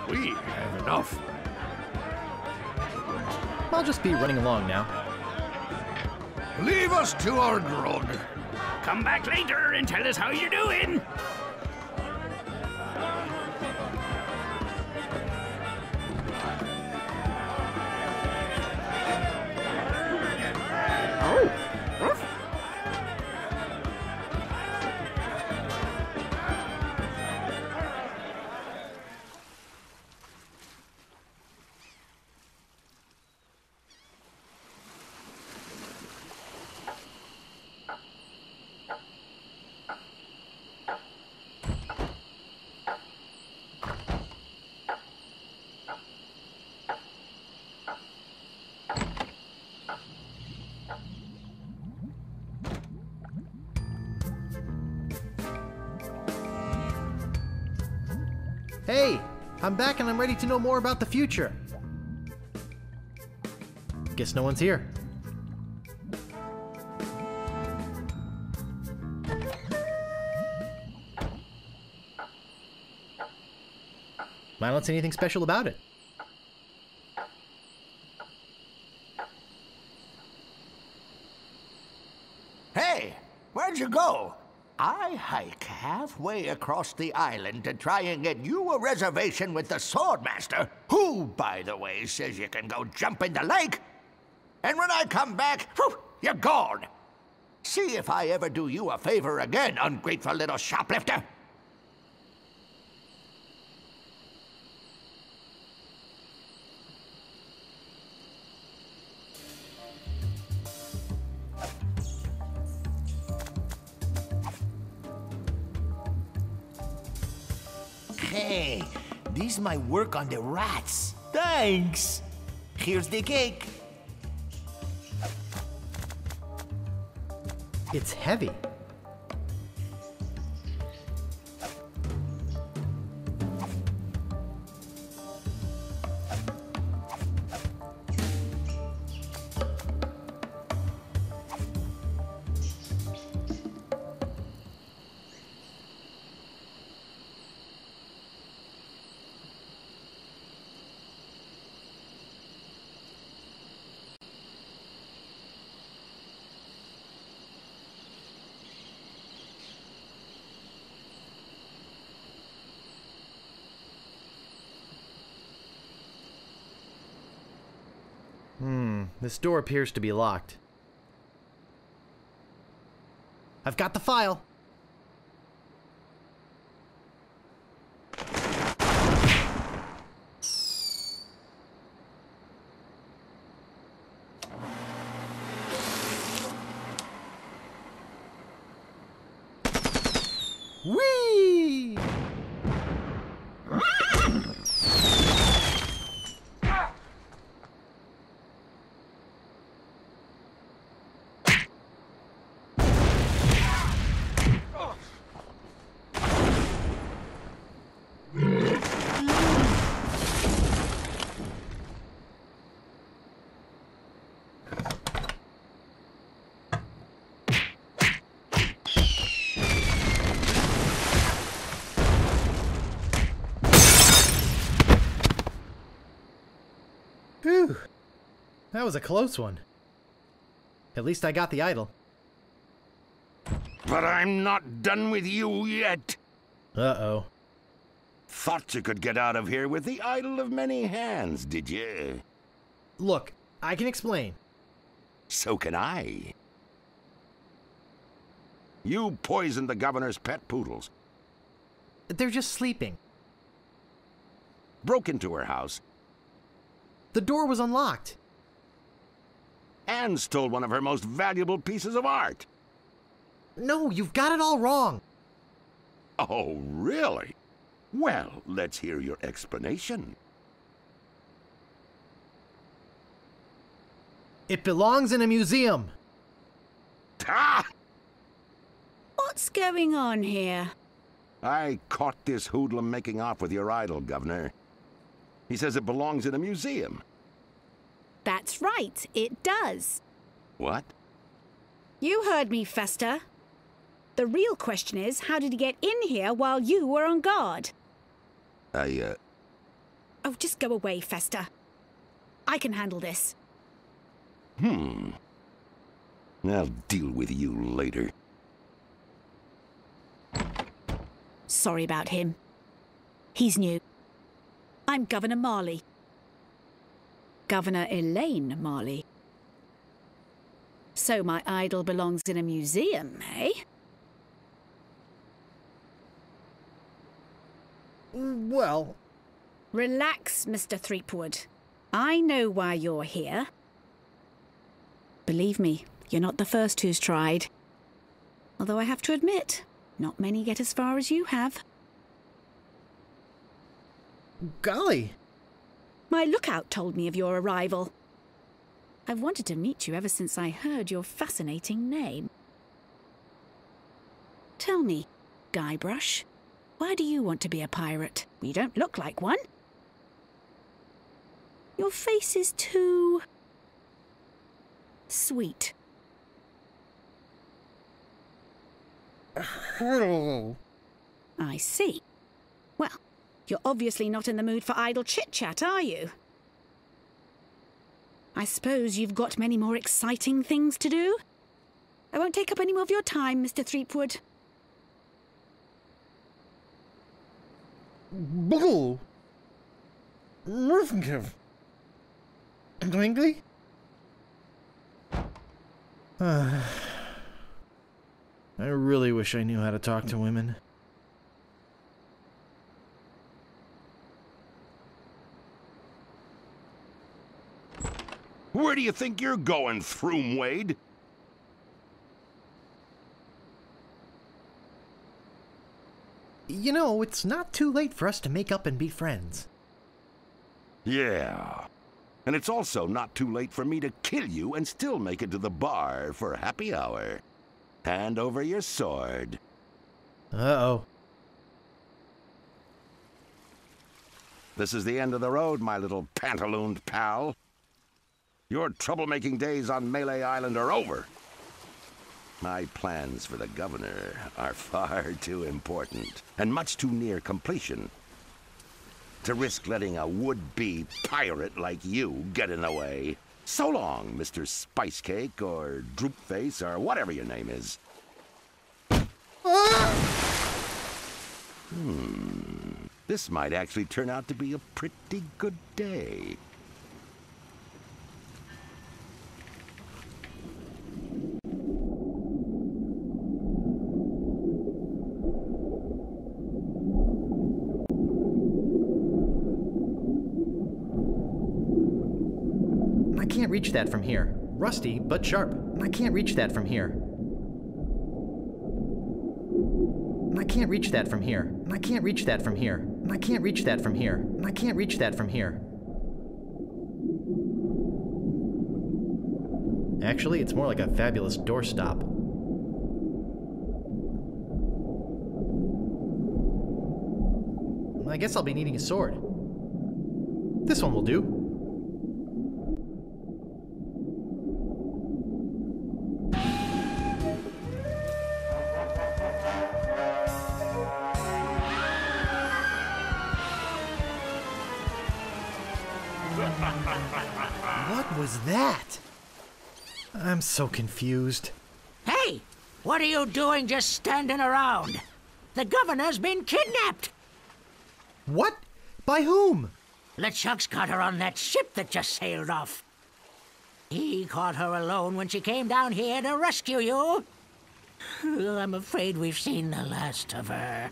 We have enough. I'll just be running along now. Leave us to our grog. Come back later and tell us how you're doing. Hey, I'm back and I'm ready to know more about the future. Guess no one's here. I don't see anything special about it. Hey, where'd you go? I hike halfway across the island to try and get you a reservation with the Swordmaster, who, by the way, says you can go jump in the lake. And when I come back, whew, you're gone. See if I ever do you a favor again, ungrateful little shoplifter. Hey, this is my work on the rats. Thanks. Here's the cake. It's heavy. This door appears to be locked. I've got the file. Whee! Whew. That was a close one. At least I got the idol. But I'm not done with you yet. Uh-oh. Thought you could get out of here with the idol of many hands, did you? Look, I can explain. So can I. You poisoned the governor's pet poodles, They're just sleeping. broke into her house, The door was unlocked. and stole one of her most valuable pieces of art. No, you've got it all wrong. Oh, really? Well, let's hear your explanation. It belongs in a museum. Ah! What's going on here? I caught this hoodlum making off with your idol, Governor. He says it belongs in a museum. That's right, it does. What? You heard me, Fester. The real question is, how did he get in here while you were on guard? Oh, just go away, Fester. I can handle this. I'll deal with you later. Sorry about him. He's new. I'm Governor Marley. Governor Elaine Marley. So my idol belongs in a museum, eh? Well... Relax, Mr. Threepwood. I know why you're here. Believe me, you're not the first who's tried. Although I have to admit, not many get as far as you have. Golly! My lookout told me of your arrival. I've wanted to meet you ever since I heard your fascinating name. Tell me, Guybrush, why do you want to be a pirate? You don't look like one. Your face is too... sweet. I see. Well, you're obviously not in the mood for idle chit-chat, are you? I suppose you've got many more exciting things to do? I won't take up any more of your time, Mr. Threepwood. Bull! Rufenkiv! Glingly? I really wish I knew how to talk to women. Where do you think you're going, Throomwade? You know, it's not too late for us to make up and be friends. Yeah. And it's also not too late for me to kill you and still make it to the bar for happy hour. Hand over your sword. Uh-oh. This is the end of the road, my little pantalooned pal. Your troublemaking days on Melee Island are over. My plans for the governor are far too important and much too near completion to risk letting a would-be pirate like you get in the way. So long, Mr. Spicecake or Droopface or whatever your name is. This might actually turn out to be a pretty good day. I can't reach that from here. Rusty, but sharp. I can't reach that from here. I can't reach that from here. I can't reach that from here. I can't reach that from here. I can't reach that from here. Actually, it's more like a fabulous doorstop. I guess I'll be needing a sword. This one will do. What was that? I'm so confused. Hey! What are you doing just standing around? The governor's been kidnapped! What? By whom? LeChuck's got her on that ship that just sailed off. He caught her alone when she came down here to rescue you. I'm afraid we've seen the last of her.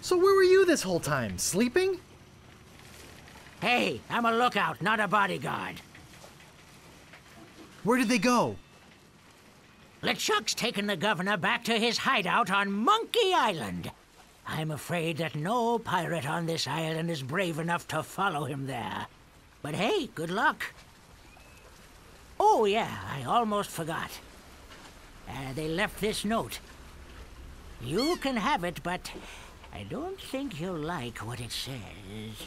So where were you this whole time? Sleeping? Hey, I'm a lookout, not a bodyguard. Where did they go? LeChuck's taken the governor back to his hideout on Monkey Island. I'm afraid that no pirate on this island is brave enough to follow him there. But hey, good luck. Oh yeah, I almost forgot. They left this note. You can have it, but I don't think you'll like what it says.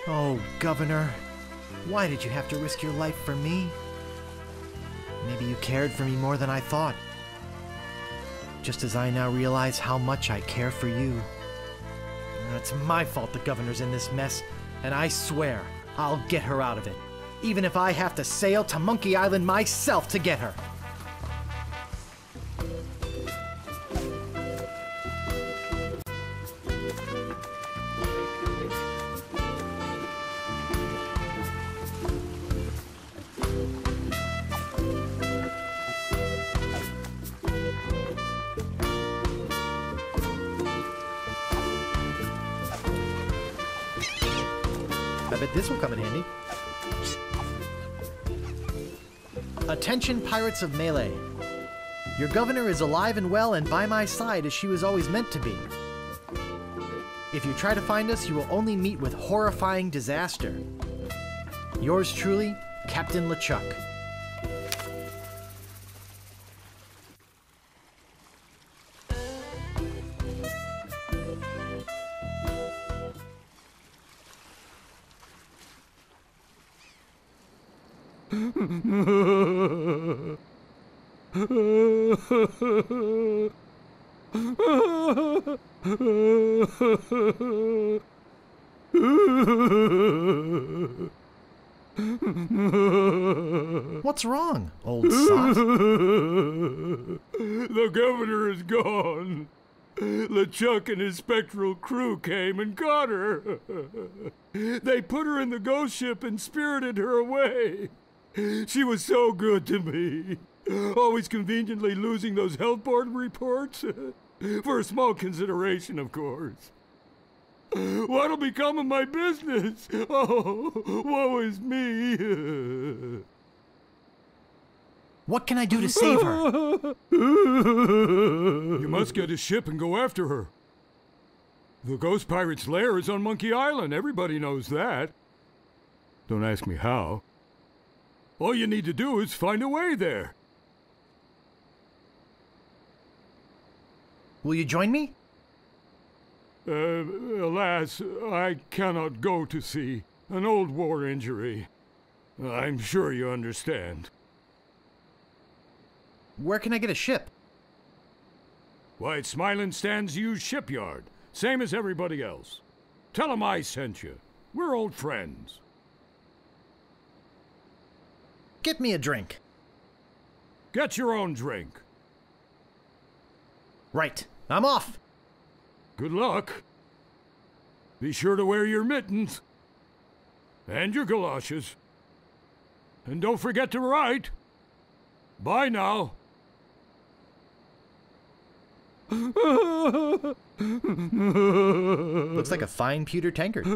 Oh, Governor. Why did you have to risk your life for me? Maybe you cared for me more than I thought. just as I now realize how much I care for you. It's my fault the governor's in this mess, and I swear I'll get her out of it, even if I have to sail to Monkey Island myself to get her. I bet this will come in handy. Attention, pirates of Melee. Your governor is alive and well and by my side as she was always meant to be. If you try to find us, you will only meet with horrifying disaster. Yours truly, Captain LeChuck. What's wrong, old sot? The governor is gone. LeChuck and his spectral crew came and got her. They put her in the ghost ship and spirited her away. She was so good to me. Always conveniently losing those health board reports. For a small consideration, of course. What'll become of my business? Oh, woe is me. What can I do to save her? You must get a ship and go after her. The Ghost Pirate's lair is on Monkey Island. Everybody knows that. Don't ask me how. All you need to do is find a way there. Will you join me? Alas, I cannot go to sea. An old war injury. I'm sure you understand. Where can I get a ship? Why, it's Smilin' Stan's used shipyard. Same as everybody else. Tell 'em I sent you. We're old friends. Get me a drink. Get your own drink. Right. I'm off. Good luck. Be sure to wear your mittens. And your galoshes. And don't forget to write. Bye now. Looks like a fine pewter tankard.